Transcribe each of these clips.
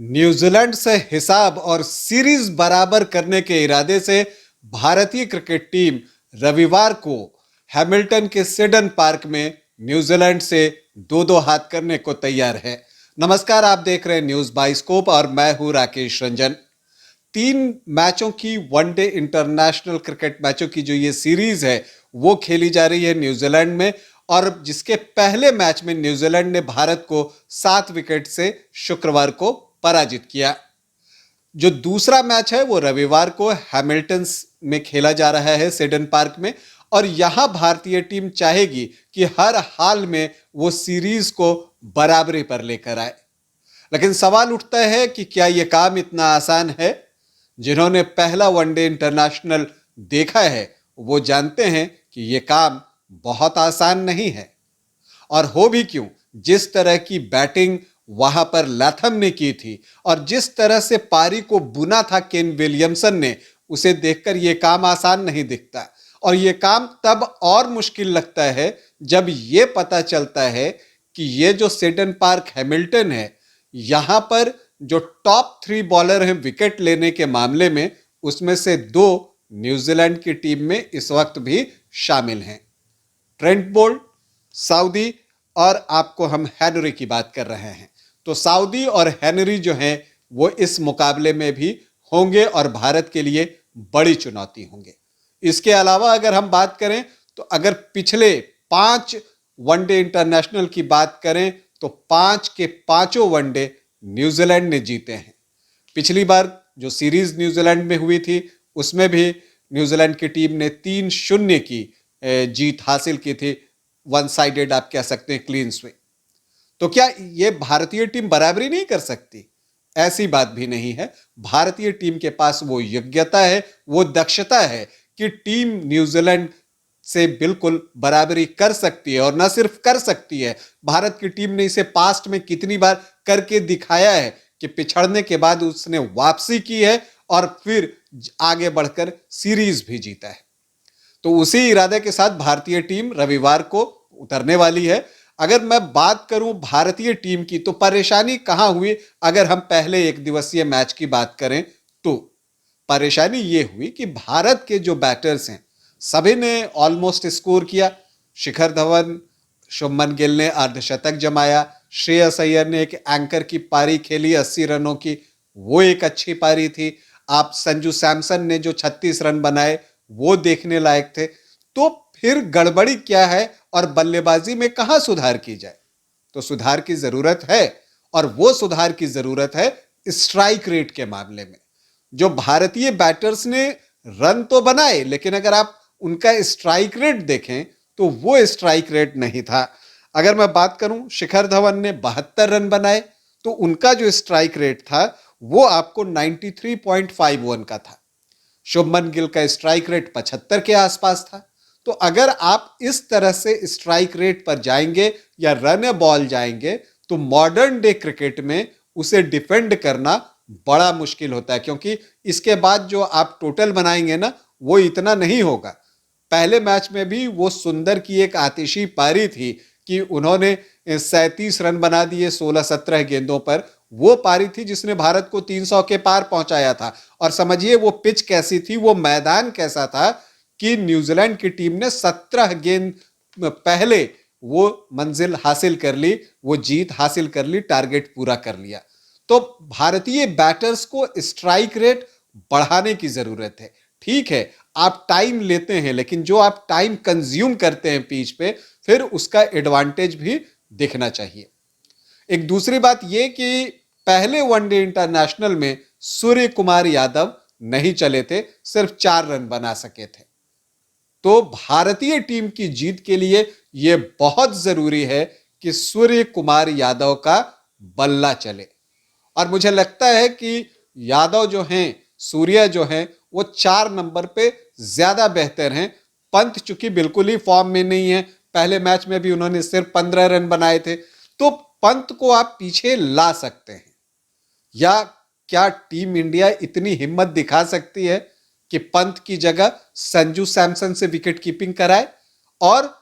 New Zealand से हिसाब और सीरीज बराबर करने के इरादे से भारतीय क्रिकेट टीम रविवार को हैमिल्टन के सिडन पार्क में न्यूजीलैंड से दो दो हाथ करने को तैयार है। नमस्कार, आप देख रहे हैं न्यूज बाइस्कोप और मैं हूं राकेश रंजन। 3 मैचों की वनडे इंटरनेशनल क्रिकेट मैचों की जो ये सीरीज है वो खेली जा रही है न्यूजीलैंड में, और जिसके पहले मैच में न्यूजीलैंड ने भारत को 7 विकेट से शुक्रवार को पराजित किया। जो दूसरा मैच है वो रविवार को हैमिल्टन में खेला जा रहा है, सिडन पार्क में, और यहां भारतीय टीम चाहेगी कि हर हाल में वो सीरीज को बराबरी पर लेकर आए। लेकिन सवाल उठता है कि क्या यह काम इतना आसान है? जिन्होंने पहला वनडे इंटरनेशनल देखा है वो जानते हैं कि यह काम बहुत आसान नहीं है। और हो भी क्यों, जिस तरह की बैटिंग वहां पर लैथम ने की थी और जिस तरह से पारी को बुना था केन विलियमसन ने, उसे देखकर यह काम आसान नहीं दिखता। और यह काम तब और मुश्किल लगता है जब यह पता चलता है कि यह जो सिडन पार्क हैमिल्टन है, यहां पर जो टॉप 3 बॉलर हैं विकेट लेने के मामले में, उसमें से 2 न्यूजीलैंड की टीम में इस वक्त भी शामिल हैं। ट्रेंट बोल्ट, साउदी, और आपको हम हेनरी की बात कर रहे हैं। तो साउदी और हेनरी जो हैं वो इस मुकाबले में भी होंगे और भारत के लिए बड़ी चुनौती होंगे। इसके अलावा अगर हम बात करें तो अगर पिछले 5 वनडे इंटरनेशनल की बात करें तो 5 के 5 वनडे न्यूजीलैंड ने जीते हैं। पिछली बार जो सीरीज न्यूजीलैंड में हुई थी उसमें भी न्यूजीलैंड की टीम ने 3-0 की जीत हासिल की थी। वन साइडेड आप कह सकते हैं, क्लीन स्वीप। तो क्या ये भारतीय टीम बराबरी नहीं कर सकती? ऐसी बात भी नहीं है। भारतीय टीम के पास वो योग्यता है, वो दक्षता है कि टीम न्यूजीलैंड से बिल्कुल बराबरी कर सकती है। और ना सिर्फ कर सकती है, भारत की टीम ने इसे पास्ट में कितनी बार करके दिखाया है कि पिछड़ने के बाद उसने वापसी की है और फिर आगे बढ़कर सीरीज भी जीता है। तो उसी इरादे के साथ भारतीय टीम रविवार को उतरने वाली है। अगर मैं बात करूं भारतीय टीम की तो परेशानी कहां हुई? अगर हम पहले 1 दिवसीय मैच की बात करें तो परेशानी यह हुई कि भारत के जो बैटर्स हैं सभी ने ऑलमोस्ट स्कोर किया। शिखर धवन, शुभमन गिल ने अर्धशतक जमाया, श्रेयस अय्यर ने एक एंकर की पारी खेली 80 रनों की, वो एक अच्छी पारी थी। आप संजू सैमसन ने जो 36 रन बनाए वो देखने लायक थे। तो फिर गड़बड़ी क्या है और बल्लेबाजी में कहां सुधार की जाए? तो सुधार की जरूरत है, और वो सुधार की जरूरत है स्ट्राइक रेट के मामले में। जो भारतीय बैटर्स ने रन तो बनाए, लेकिन अगर आप उनका स्ट्राइक रेट देखें तो वो स्ट्राइक रेट नहीं था। अगर मैं बात करूं, शिखर धवन ने 72 रन बनाए तो उनका जो स्ट्राइक रेट था वो आपको 93.51 का था। शुभमन गिल का स्ट्राइक रेट 75 के आसपास था। तो अगर आप इस तरह से स्ट्राइक रेट पर जाएंगे या रन बॉल जाएंगे तो मॉडर्न डे क्रिकेट में उसे डिफेंड करना बड़ा मुश्किल होता है, क्योंकि इसके बाद जो आप टोटल बनाएंगे ना वो इतना नहीं होगा। पहले मैच में भी वो सुंदर की एक आतिशी पारी थी कि उन्होंने 37 रन बना दिए 16-17 गेंदों पर। वो पारी थी जिसने भारत को 300 के पार पहुंचाया था। और समझिए वो पिच कैसी थी, वो मैदान कैसा था कि न्यूजीलैंड की टीम ने 17 गेंद पहले वो मंजिल हासिल कर ली, वो जीत हासिल कर ली, टारगेट पूरा कर लिया। तो भारतीय बैटर्स को स्ट्राइक रेट बढ़ाने की जरूरत है। ठीक है, आप टाइम लेते हैं, लेकिन जो आप टाइम कंज्यूम करते हैं पिच पे, फिर उसका एडवांटेज भी दिखना चाहिए। एक दूसरी बात यह कि पहले वनडे इंटरनेशनल में सूर्य कुमार यादव नहीं चले थे, सिर्फ 4 रन बना सके थे। तो भारतीय टीम की जीत के लिए यह बहुत जरूरी है कि सूर्य कुमार यादव का बल्ला चले। और मुझे लगता है कि यादव जो हैं, सूर्य जो हैं, वो 4 नंबर पे ज्यादा बेहतर हैं। पंत चूंकि बिल्कुल ही फॉर्म में नहीं है, पहले मैच में भी उन्होंने सिर्फ 15 रन बनाए थे, तो पंत को आप पीछे ला सकते हैं। या क्या टीम इंडिया इतनी हिम्मत दिखा सकती है कि पंत की जगह संजू सैमसन से विकेट कीपिंग कराए और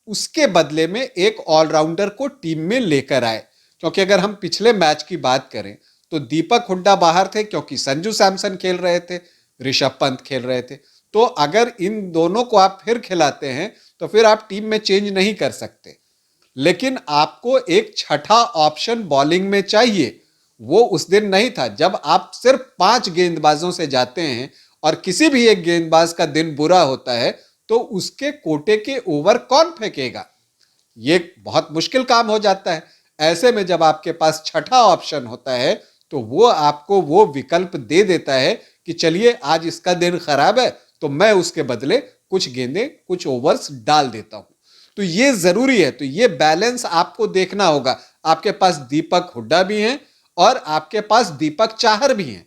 उसके बदले में एक ऑलराउंडर को टीम में लेकर आए? क्योंकि अगर हम पिछले मैच की बात करें तो दीपक हुड्डा बाहर थे क्योंकि संजू सैमसन खेल रहे थे, ऋषभ पंत खेल रहे थे। तो अगर इन दोनों को आप फिर खिलाते हैं तो फिर आप टीम में चेंज नहीं कर सकते। लेकिन आपको एक छठा ऑप्शन बॉलिंग में चाहिए, वो उस दिन नहीं था। जब आप सिर्फ 5 गेंदबाजों से जाते हैं और किसी भी एक गेंदबाज का दिन बुरा होता है तो उसके कोटे के ओवर कौन फेंकेगा? ये बहुत मुश्किल काम हो जाता है। ऐसे में जब आपके पास छठा ऑप्शन होता है तो वो आपको वो विकल्प दे देता है कि चलिए आज इसका दिन खराब है तो मैं उसके बदले कुछ गेंदें, कुछ ओवर्स डाल देता हूं। तो ये जरूरी है। तो ये बैलेंस आपको देखना होगा। आपके पास दीपक हुड्डा भी हैं और आपके पास दीपक चाहर भी हैं,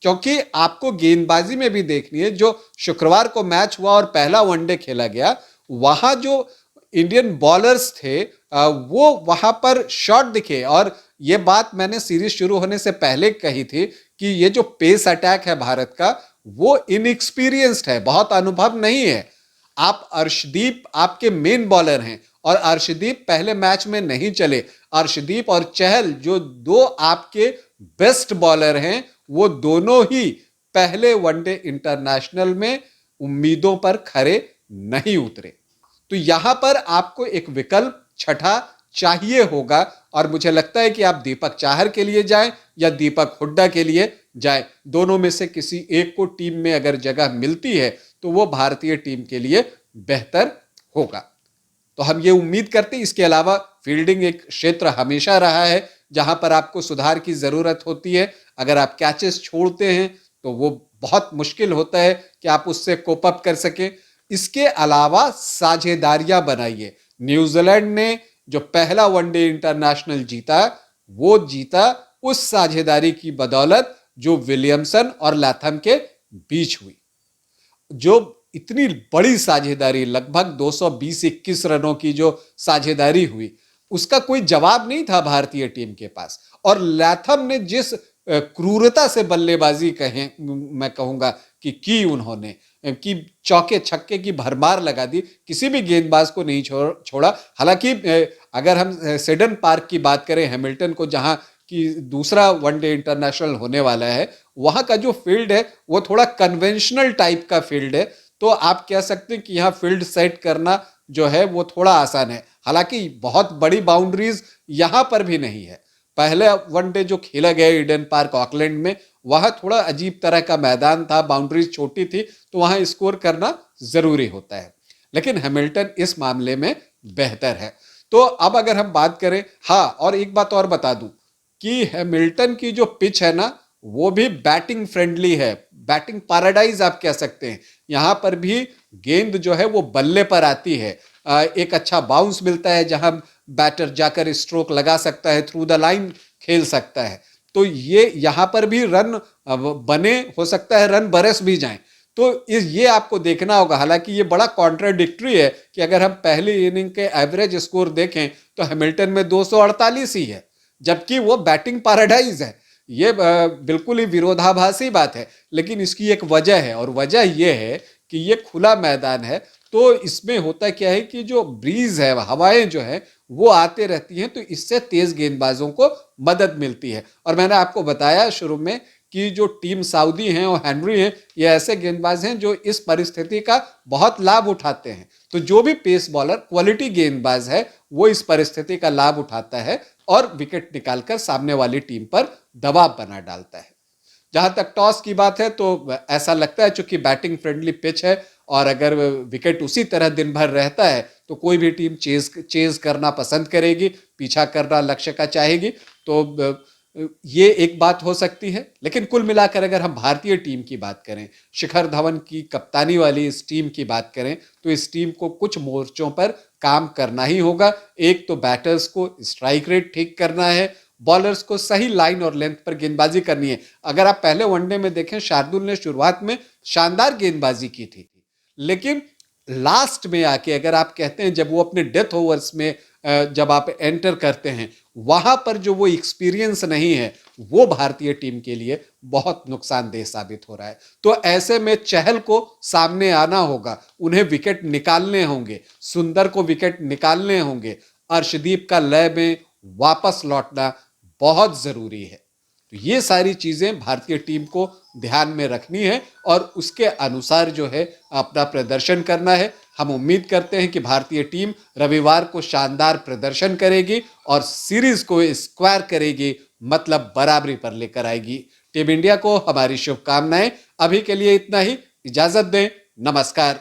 क्योंकि आपको गेंदबाजी में भी देखनी है। जो शुक्रवार को मैच हुआ और पहला वनडे खेला गया, वहां जो इंडियन बॉलर्स थे वो वहां पर शॉट दिखे। और ये बात मैंने सीरीज शुरू होने से पहले कही थी कि ये जो पेस अटैक है भारत का, वो इनएक्सपीरियंस्ड है, बहुत अनुभव नहीं है। आप अर्शदीप आपके मेन बॉलर हैं और अर्शदीप पहले मैच में नहीं चले। अर्शदीप और चहल जो दो आपके बेस्ट बॉलर हैं, वो दोनों ही पहले वनडे इंटरनेशनल में उम्मीदों पर खरे नहीं उतरे। तो यहां पर आपको एक विकल्प छठा चाहिए होगा और मुझे लगता है कि आप दीपक चाहर के लिए जाएं या दीपक हुड्डा के लिए जाएं। दोनों में से किसी एक को टीम में अगर जगह मिलती है तो वो भारतीय टीम के लिए बेहतर होगा। तो हम ये उम्मीद करते हैं। इसके अलावा फील्डिंग एक क्षेत्र हमेशा रहा है जहां पर आपको सुधार की जरूरत होती है। अगर आप कैचेस छोड़ते हैं तो वो बहुत मुश्किल होता है कि आप उससे कोप अप कर सकें। इसके अलावा साझेदारियां बनाइए। न्यूजीलैंड ने जो पहला वनडे इंटरनेशनल जीता, वो जीता उस साझेदारी की बदौलत जो विलियमसन और लैथम के बीच हुई। जो इतनी बड़ी साझेदारी, लगभग 220-21 रनों की जो साझेदारी हुई, उसका कोई जवाब नहीं था भारतीय टीम के पास। और लैथम ने जिस क्रूरता से बल्लेबाजी मैं कहूंगा कि की उन्होंने, कि चौके छक्के की भरमार लगा दी, किसी भी गेंदबाज को नहीं छोड़ा। हालांकि अगर हम सेडन पार्क की बात करें, हैमिल्टन को, जहां कि दूसरा वनडे इंटरनेशनल होने वाला है, वहां का जो फील्ड है वो थोड़ा कन्वेंशनल टाइप का फील्ड है। तो आप कह सकते हैं कि यहाँ फील्ड सेट करना जो है वो थोड़ा आसान है। हालांकि बहुत बड़ी बाउंड्रीज यहां पर भी नहीं है। पहले वनडे जो खेला गया ईडन पार्क ऑकलैंड में, वहां थोड़ा अजीब तरह का मैदान था, बाउंड्रीज छोटी थी, तो वहां स्कोर करना जरूरी होता है। लेकिन हैमिल्टन इस मामले में बेहतर है। तो अब अगर हम बात करें, हाँ, और एक बात और बता दूं कि हैमिल्टन की जो पिच है ना, वो भी बैटिंग फ्रेंडली है, बैटिंग पैराडाइज आप कह सकते हैं। यहां पर भी गेंद जो है वो बल्ले पर आती है, एक अच्छा बाउंस मिलता है जहां बैटर जाकर स्ट्रोक लगा सकता है, थ्रू द लाइन खेल सकता है। तो ये यहां पर भी रन बने, हो सकता है रन बरस भी जाएं। तो ये आपको देखना होगा। हालांकि ये बड़ा कॉन्ट्राडिक्टरी है कि अगर हम पहली इनिंग के एवरेज स्कोर देखें तो हैमिल्टन में 248 ही है, जबकि वो बैटिंग पैराडाइज है। ये बिल्कुल ही विरोधाभासी बात है। लेकिन इसकी एक वजह है, और वजह यह है कि ये खुला मैदान है। तो इसमें होता क्या है कि जो ब्रीज है, हवाएं जो है वो आते रहती हैं, तो इससे तेज गेंदबाजों को मदद मिलती है। और मैंने आपको बताया शुरू में कि जो टीम साउदी हैं और हेनरी हैं, ये ऐसे गेंदबाज हैं जो इस परिस्थिति का बहुत लाभ उठाते हैं। तो जो भी पेस बॉलर क्वालिटी गेंदबाज है वो इस परिस्थिति का लाभ उठाता है और विकेट निकालकर सामने वाली टीम पर दबाव बना डालता है। जहां तक टॉस की बात है तो ऐसा लगता है चूंकि बैटिंग फ्रेंडली पिच है और अगर विकेट उसी तरह दिन भर रहता है तो कोई भी टीम चेज करना पसंद करेगी, पीछा करना लक्ष्य का चाहेगी। तो ये एक बात हो सकती है। लेकिन कुल मिलाकर अगर हम भारतीय टीम की बात करें, शिखर धवन की कप्तानी वाली इस टीम की बात करें, तो इस टीम को कुछ मोर्चों पर काम करना ही होगा। एक तो बैटर्स को स्ट्राइक रेट ठीक करना है, बॉलर्स को सही लाइन और लेंथ पर गेंदबाजी करनी है। अगर आप पहले वनडे में देखें, शार्दुल ने शुरुआत में शानदार गेंदबाजी की थी, लेकिन लास्ट में आके अगर आप कहते हैं, जब वो अपने डेथ ओवर्स में जब आप एंटर करते हैं, वहां पर जो वो एक्सपीरियंस नहीं है, वो भारतीय टीम के लिए बहुत नुकसानदेह साबित हो रहा है। तो ऐसे में चहल को सामने आना होगा, उन्हें विकेट निकालने होंगे, सुंदर को विकेट निकालने होंगे, अर्शदीप का लय में वापस लौटना बहुत जरूरी है। तो ये सारी चीजें भारतीय टीम को ध्यान में रखनी है और उसके अनुसार जो है अपना प्रदर्शन करना है। हम उम्मीद करते हैं कि भारतीय टीम रविवार को शानदार प्रदर्शन करेगी और सीरीज को स्क्वायर करेगी, मतलब बराबरी पर लेकर आएगी। टीम इंडिया को हमारी शुभकामनाएं। अभी के लिए इतना ही, इजाजत दें, नमस्कार।